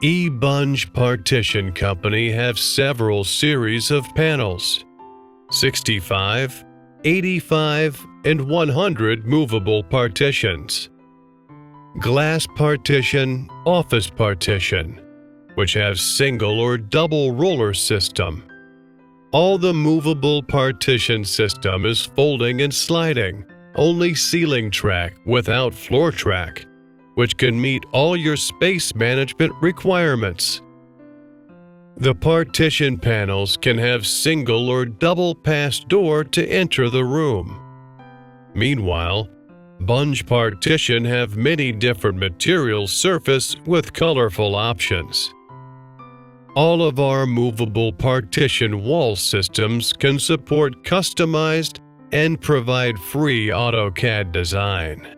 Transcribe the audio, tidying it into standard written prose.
Ebunge Partition Company have several series of panels: 65, 85, and 100 movable partitions. Glass partition, office partition, which have single or double roller system. All the movable partition system is folding and sliding, only ceiling track without floor track, which can meet all your space management requirements. The partition panels can have single or double pass door to enter the room. Meanwhile, Ebunge Partition have many different material surface with colorful options. All of our movable partition wall systems can support customized and provide free AutoCAD design.